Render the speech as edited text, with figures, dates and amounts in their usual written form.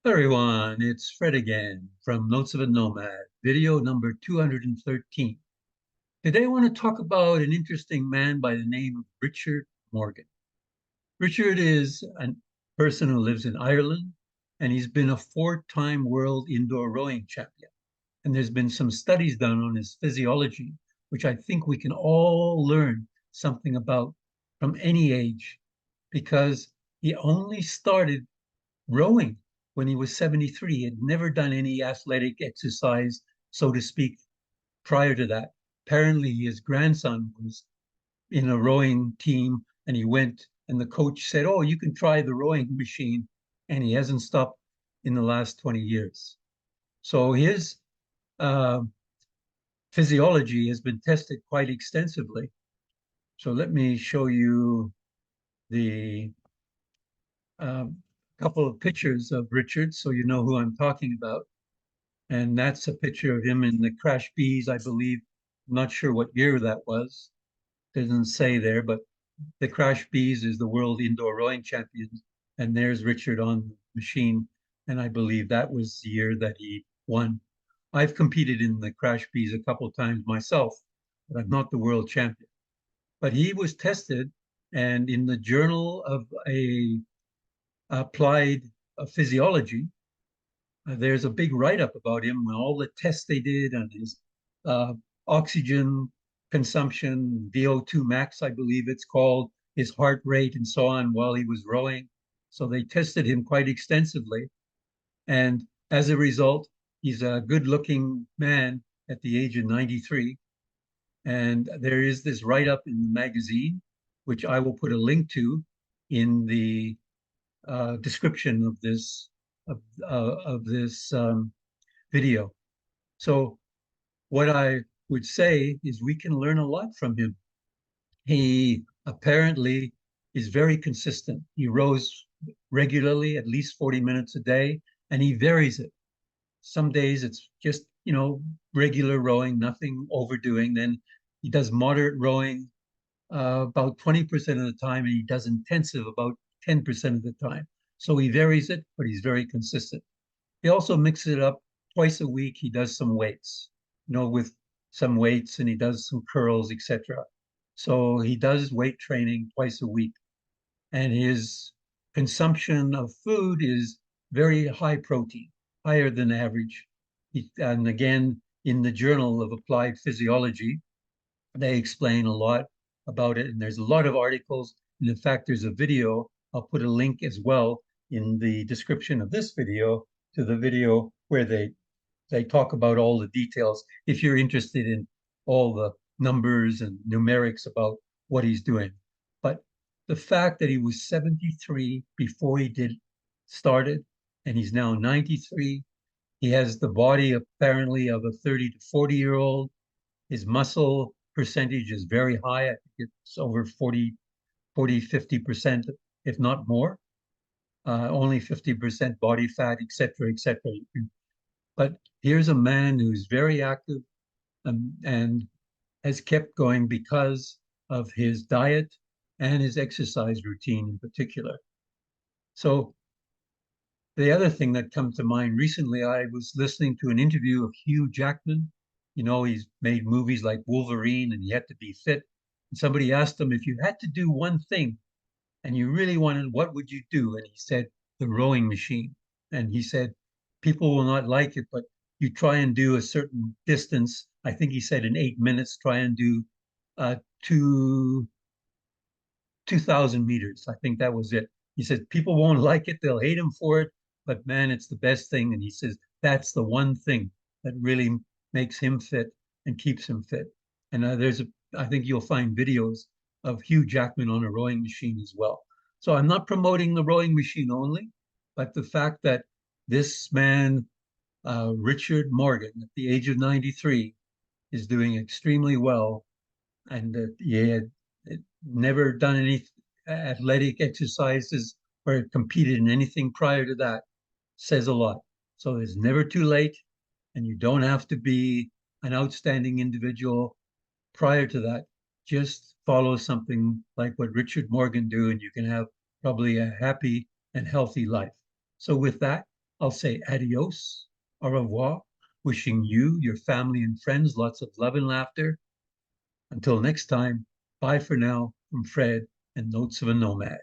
Hello everyone, it's Fred again from Notes of a Nomad, video number 213. Today I want to talk about an interesting man by the name of Richard Morgan. Richard is a person who lives in Ireland, and he's been a four-time world indoor rowing champion. And there's been some studies done on his physiology, which I think we can all learn something about from any age, because he only started rowing when he was 73. He had never done any athletic exercise, so to speak, prior to that. Apparently, his grandson was in a rowing team and he went, and the coach said, "Oh, you can try the rowing machine." And he hasn't stopped in the last 20 years. So his uh, physiology has been tested quite extensively. So let me show you the couple of pictures of Richard so you know who I'm talking about. And that's a picture of him in the Crash Bees, I believe. I'm not sure what year that was. Doesn't say there, but the Crash Bees is the world indoor rowing champions. And there's Richard on the machine. And I believe that was the year that he won. I've competed in the Crash Bees a couple of times myself, but I'm not the world champion. But he was tested, and in the Journal of Applied Physiology, there's a big write-up about him and all the tests they did on his uh, oxygen consumption, VO2 max, I believe it's called, his heart rate, and so on while he was rowing. So they tested him quite extensively. And as a result, he's a good-looking man at the age of 93. And there is this write-up in the magazine, which I will put a link to in the description of this video. So what I would say is we can learn a lot from him. He apparently is very consistent. He rows regularly, at least 40 minutes a day, and he varies it. Some days it's just, regular rowing, nothing overdoing. Then he does moderate rowing about 20% of the time, and he does intensive about 10% of the time. So he varies it, but he's very consistent. He also mixes it up twice a week. He does some weights, with some weights, and he does some curls, etc. So he does weight training twice a week. And his consumption of food is very high protein, higher than average. And again, in the Journal of Applied Physiology, they explain a lot about it. And there's a lot of articles. And in fact, there's a video. I'll put a link as well in the description of this video to the video where they talk about all the details if you're interested in all the numbers and numerics about what he's doing. But the fact that he was 73 before he did started, and he's now 93, he has the body apparently of a 30 to 40-year-old. His muscle percentage is very high. I think it's over 50%, if not more. Only 50% body fat, etc., etc. But here's a man who's very active and has kept going because of his diet and his exercise routine in particular. So the other thing that comes to mind recently, I was listening to an interview of Hugh Jackman. He's made movies like Wolverine and he had to be fit. And somebody asked him, if you had to do one thing and you really wanted, what would you do? And he said, the rowing machine. And he said, people will not like it, but you try and do a certain distance. I think he said in 8 minutes, try and do uh, two 2,000 meters. I think that was it. He said, people won't like it. They'll hate him for it, but man, it's the best thing. And he says, that's the one thing that really makes him fit and keeps him fit. And I think you'll find videos of Hugh Jackman on a rowing machine as well. So I'm not promoting the rowing machine only, but the fact that this man, Richard Morgan, at the age of 93, is doing extremely well, and he had never done any athletic exercises or competed in anything prior to that, says a lot. So it's never too late, and you don't have to be an outstanding individual prior to that. Just follow something like what Richard Morgan do, and you can have probably a happy and healthy life. So with that, I'll say adios, au revoir, wishing you, your family, and friends lots of love and laughter. Until next time, bye for now from Fred and Notes of a Nomad.